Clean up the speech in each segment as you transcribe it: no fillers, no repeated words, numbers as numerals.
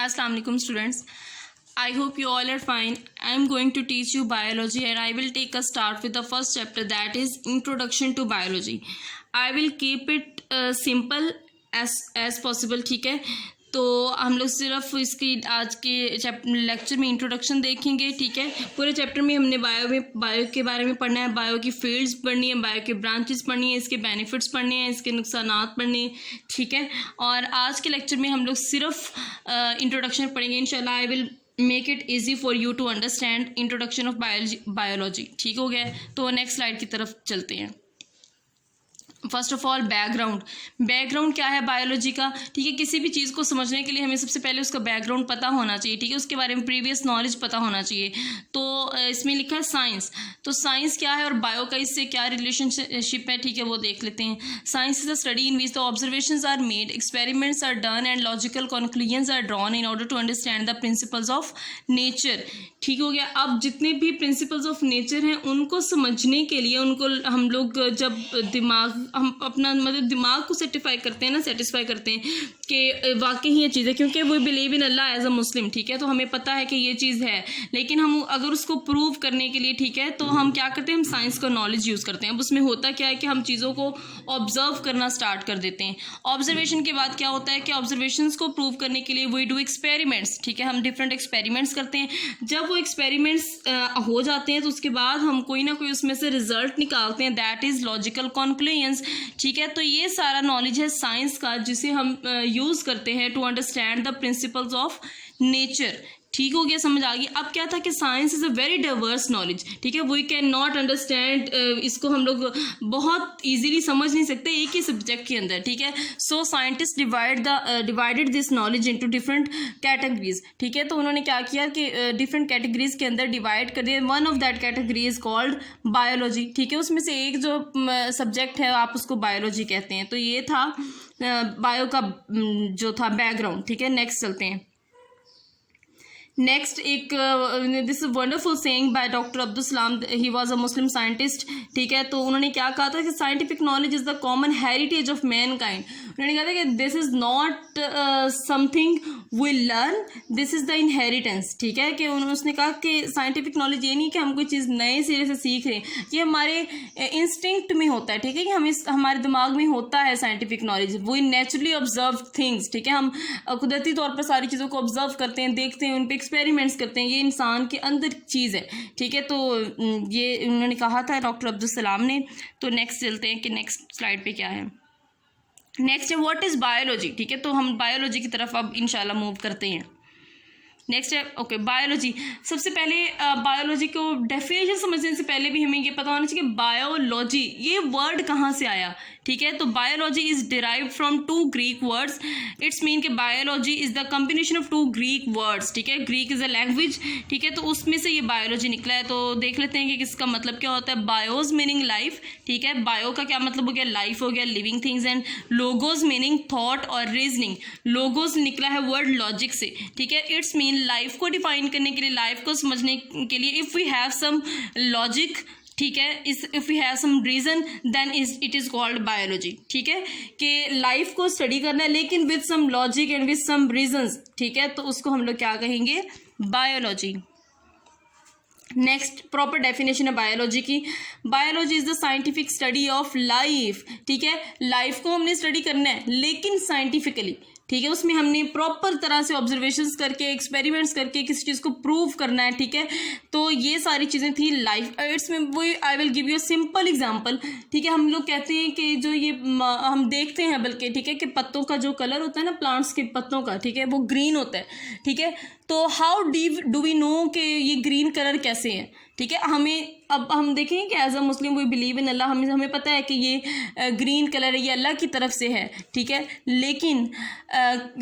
Assalamu alaikum students. I hope you all are fine. I am going to teach you biology and I will take a start with the first chapter, that is Introduction to Biology. I will keep it simple as possible. ठीक है, तो हम लोग सिर्फ इसकी आज के lecture में इंट्रोडक्शन देखेंगे. ठीक है, पूरे चैप्टर में हमने बायो के बारे में पढ़ना है, बायो की फील्ड्स पढ़नी है, बायो के ब्रांचेस पढ़नी है, इसके बेनिफिट्स पढ़ने हैं, इसके नुकसानात पढ़ने हैं. ठीक है, और आज के लेक्चर में हम लोग सिर्फ इंट्रोडक्शन पढ़ेंगे. इंशाल्लाह I will make it easy for you to understand introduction of biology. ठीक हो गया, तो नेक्स्ट स्लाइड की तरफ चलते हैं. फर्स्ट ऑफ ऑल बैकग्राउंड क्या है बायोलॉजी का. ठीक है, किसी भी चीज़ को समझने के लिए हमें सबसे पहले उसका बैकग्राउंड पता होना चाहिए. ठीक है, उसके बारे में प्रीवियस नॉलेज पता होना चाहिए. तो इसमें लिखा है साइंस. तो साइंस क्या है और बायो का इससे क्या रिलेशनशिप है, ठीक है, वो देख लेते हैं. Science is the study in which the observations are made, experiments are done and logical conclusions are drawn in order to understand the principles of nature. ठीक हो गया. अब जितने भी प्रिंसिपल्स ऑफ नेचर हैं उनको समझने के लिए उनको हम लोग जब हम अपना मतलब दिमाग को सेटिस्फाई करते हैं कि वाकई ही ये चीज़ है, क्योंकि वो believe in Allah as a मुस्लिम. ठीक है, तो हमें पता है कि ये चीज़ है, लेकिन हम अगर उसको प्रूव करने के लिए, ठीक है, तो हम क्या करते हैं, हम साइंस का नॉलेज यूज़ करते हैं. अब उसमें होता क्या है कि हम चीज़ों को ऑब्जर्व करना स्टार्ट कर देते हैं. ऑब्जर्वेशन के बाद क्या होता है कि ऑब्जर्वेशंस को प्रूव करने के लिए वी डू एक्सपेरिमेंट्स. ठीक है, हम डिफरेंट एक्सपेरिमेंट्स करते हैं. जब वो एक्सपेरिमेंट्स हो जाते हैं तो उसके बाद हम कोई ना कोई उसमें से रिजल्ट निकालते हैं, दैट इज़ लॉजिकल कंक्लूजन्स. ठीक है, तो ये सारा नॉलेज है साइंस का जिसे हम यूज़ करते हैं to understand the principles of nature. ठीक हो गया, समझ आ गई. अब क्या था कि science is a very diverse knowledge. ठीक है, वी कैन नॉट अंडरस्टैंड, इसको हम लोग बहुत इजीली समझ नहीं सकते एक ही सब्जेक्ट के अंदर. ठीक है, so scientist divided this knowledge into different categories. ठीक है, तो उन्होंने क्या किया कि डिफरेंट कैटेगरीज के अंदर डिवाइड कर दिया. One of that category is called biology. ठीक है, उसमें से एक जो सब्जेक्ट है आप उसको बायोलॉजी कहते हैं. तो ये था बायो का जो था बैकग्राउंड. ठीक है, नेक्स्ट चलते हैं. नेक्स्ट एक this wonderful saying by doctor Abdul Salam, he was a Muslim scientist. ठीक है, तो उन्होंने क्या कहा था कि scientific knowledge is the common heritage of mankind. उन्होंने कहा था कि this is not something we learn, this is the inheritance. ठीक है, कि उसने कहा कि साइंटिफिक नॉलेज ये नहीं कि हम कोई चीज़ नए सिरे से सीख रहे हैं, ये हमारे इंस्टिंक्ट में होता है. ठीक है, कि हमारे दिमाग में होता है scientific knowledge. We naturally observe things. ठीक है, हम कुदरती तौर पर सारी चीज़ों को ऑब्जर्व करते हैं, देखते हैं, उन पर एक्सपेरिमेंट्स करते हैं. ये इंसान के अंदर चीज़ है. ठीक है, तो ये उन्होंने कहा था डॉक्टर अब्दुल सलाम ने. तो नेक्स्ट चलते हैं कि नेक्स्ट स्लाइड पे क्या है. नेक्स्ट है व्हाट इज़ बायोलॉजी. ठीक है, तो हम बायोलॉजी की तरफ अब इंशाल्लाह मूव करते हैं. नेक्स्ट है ओके बायोलॉजी. सबसे पहले बायोलॉजी को डेफिनेशन समझने से पहले भी हमें ये पता होना चाहिए कि बायोलॉजी ये वर्ड कहाँ से आया. ठीक है, तो biology is derived from two Greek words. It's mean कि biology is the combination of two Greek words. ठीक है, ग्रीक इज अ लैंग्वेज. ठीक है, तो उसमें से ये बायोलॉजी निकला है. तो देख लेते हैं कि इसका मतलब क्या होता है. बायोज मीनिंग लाइफ. ठीक है, बायो का क्या मतलब हो गया, लाइफ हो गया, living things. And logos meaning thought और रीजनिंग. लोगोज निकला है वर्ड लॉजिक से. ठीक है, इट्स मीन लाइफ को डिफाइन करने के लिए, लाइफ को समझने के लिए, if we have some logic, ठीक है, if we have some reason then it is called biology. ठीक है, कि लाइफ को स्टडी करना है लेकिन with some logic and with some reasons. ठीक है, तो उसको हम लोग क्या कहेंगे, बायोलॉजी. नेक्स्ट प्रॉपर डेफिनेशन है बायोलॉजी की. Biology is the scientific study of life. ठीक है, लाइफ को हमने स्टडी करना है लेकिन साइंटिफिकली. ठीक है, उसमें हमने प्रॉपर तरह से ऑब्जर्वेशंस करके, एक्सपेरिमेंट्स करके किसी चीज़ को प्रूव करना है. ठीक है, तो ये सारी चीज़ें थी लाइफ. इट्स में वो I will give you a simple example. ठीक है, हम लोग कहते हैं कि जो ये हम देखते हैं बल्कि, ठीक है, कि पत्तों का जो कलर होता है ना, प्लांट्स के पत्तों का, ठीक है, वो ग्रीन होता है. ठीक है, तो हाउ डू वी नो कि ये ग्रीन कलर कैसे है. ठीक है, हमें अब हम देखें कि as a Muslim we believe in Allah, हमें पता है कि ये ग्रीन कलर है, ये अल्लाह की तरफ से है. ठीक है, लेकिन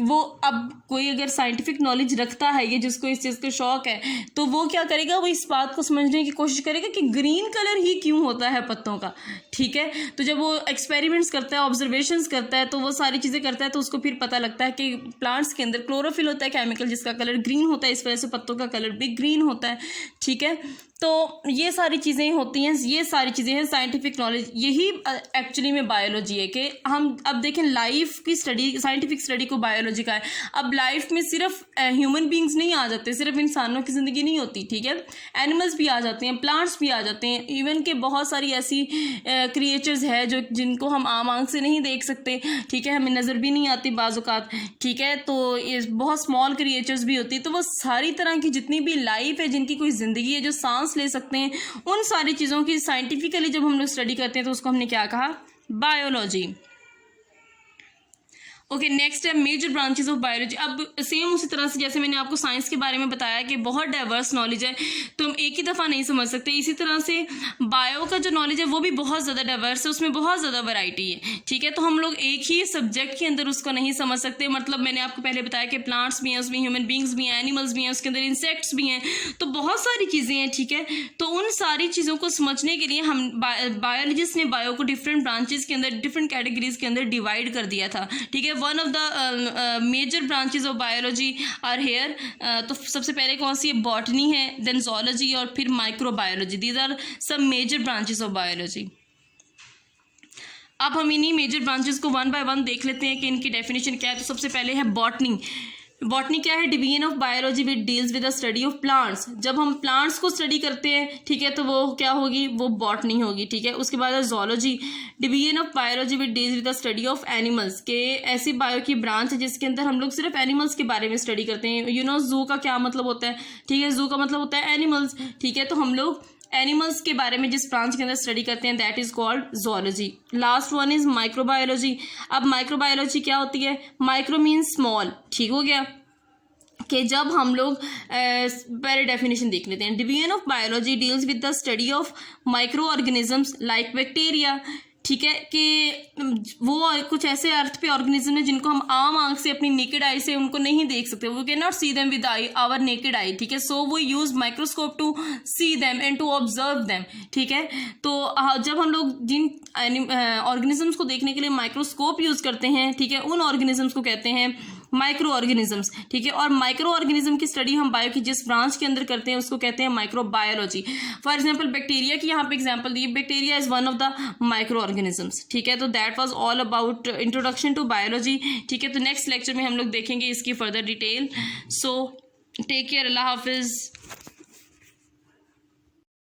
वो अब कोई अगर साइंटिफिक नॉलेज रखता है, ये जिसको इस चीज़ का शौक है, तो वो क्या करेगा, वो इस बात को समझने की कोशिश करेगा कि ग्रीन कलर ही क्यों होता है पत्तों का. ठीक है, तो जब वो एक्सपेरिमेंट्स करता है, ऑब्जर्वेशंस करता है, तो वो सारी चीज़ें करता है, तो उसको फिर पता लगता है कि प्लांट्स के अंदर क्लोरोफिल होता है केमिकल, जिसका कलर ग्रीन होता है, इस वजह से पत्तों का कलर भी ग्रीन होता है. ठीक है। तो ये सारी चीज़ें होती हैं, ये सारी चीज़ें हैं साइंटिफिक नॉलेज। यही एक्चुअली में बायोलॉजी है कि हम अब देखें लाइफ की स्टडी, साइंटिफिक स्टडी को बायोलॉजी का है। अब लाइफ में सिर्फ ह्यूमन बींग्स नहीं आ जाते, सिर्फ इंसानों की ज़िंदगी नहीं होती, ठीक है। एनिमल्स भी आ जाते हैं, प्लांट्स भी आ जाते हैं, इवन के बहुत सारी ऐसी क्रिएचर्स है जो जिनको हम आम आंख से नहीं देख सकते, ठीक है, हमें नज़र भी नहीं आती बाज़ औक़ात, ठीक है। तो ये बहुत स्मॉल क्रिएचर्स भी होती है। तो वो सारी तरह की जितनी भी लाइफ है, जिनकी कोई ज़िंदगी है, जो सांस ले सकते हैं, उन सारी चीज़ों की साइंटिफिकली जब हम लोग स्टडी करते हैं तो उसको हमने क्या कहा, बायोलॉजी। ओके, नेक्स्ट है मेजर ब्रांचेस ऑफ बायोलॉजी। अब सेम उसी तरह से जैसे मैंने आपको साइंस के बारे में बताया कि बहुत डाइवर्स नॉलेज है, तो हम एक ही दफ़ा नहीं समझ सकते। इसी तरह से बायो का जो नॉलेज है वो भी बहुत ज़्यादा डाइवर्स है, उसमें बहुत ज़्यादा वैरायटी है, ठीक है। तो हम लोग एक ही सब्जेक्ट के अंदर उसको नहीं समझ सकते। मतलब मैंने आपको पहले बताया कि प्लांट्स भी हैं, उसमें ह्यूमन बींग्स भी हैं, एनिमल्स भी हैं, उसके अंदर इंसेक्ट्स भी हैं, तो बहुत सारी चीज़ें हैं, ठीक है। तो उन सारी चीज़ों को समझने के लिए हम बायोलॉजिस्ट ने बायो को डिफरेंट ब्रांचेस के अंदर, डिफरेंट कैटेगरीज के अंदर डिवाइड कर दिया था, ठीक है। One of the major branches of biology are here. तो सबसे पहले कौन सी है, बॉटनी है, देन zoology और फिर माइक्रोबायोलॉजी। दीज आर सब मेजर ब्रांचेस ऑफ बायोलॉजी। अब हम इन्हीं मेजर ब्रांचेस को वन बाय वन देख लेते हैं कि इनकी डेफिनेशन क्या है। तो सबसे पहले है बॉटनी। बॉटनी क्या है, division of biology which deals with the study of plants. जब हम प्लांट्स को स्टडी करते हैं, ठीक है, तो वो क्या होगी, वो बॉटनी होगी, ठीक है। उसके बाद है zoology, division of biology which deals with the study of animals, के ऐसी बायो की ब्रांच है जिसके अंदर हम लोग सिर्फ एनिमल्स के बारे में स्टडी करते हैं। यू नो जू का क्या मतलब होता है, ठीक है, जू का मतलब होता है एनिमल्स, ठीक है। तो हम लोग एनिमल्स के बारे में जिस ब्रांच के अंदर स्टडी करते हैं that is called zoology। Last one is microbiology. अब माइक्रोबायोलॉजी क्या होती है, माइक्रो मीन्स स्मॉल, ठीक हो गया, कि जब हम लोग पहले डेफिनेशन देख लेते हैं। Division of biology deals with the study of micro organisms like bacteria, ठीक है, कि वो कुछ ऐसे अर्थ पे ऑर्गेनिज्म है जिनको हम आम आंख से अपनी नेकेड आई से उनको नहीं देख सकते, we can not see them with our naked eye, ठीक है। सो वो use microscope to see them and to observe them, ठीक है। तो जब हम लोग जिन ऑर्गेनिजम्स को देखने के लिए माइक्रोस्कोप यूज करते हैं, ठीक है, उन ऑर्गेनिजम्स को कहते हैं माइक्रो ऑर्गेनिजम्स, ठीक है। और माइक्रो ऑर्गेनिज्म की स्टडी हम बायो की जिस ब्रांच के अंदर करते हैं उसको कहते हैं माइक्रोबायोलॉजी। फॉर एग्जांपल बैक्टीरिया की यहाँ पे एग्जांपल दी, bacteria is one of the microorganisms, ठीक है। तो that was all about introduction to biology, ठीक है। तो नेक्स्ट लेक्चर में हम लोग देखेंगे इसकी further detail. So take care, अल्लाह हाफिज।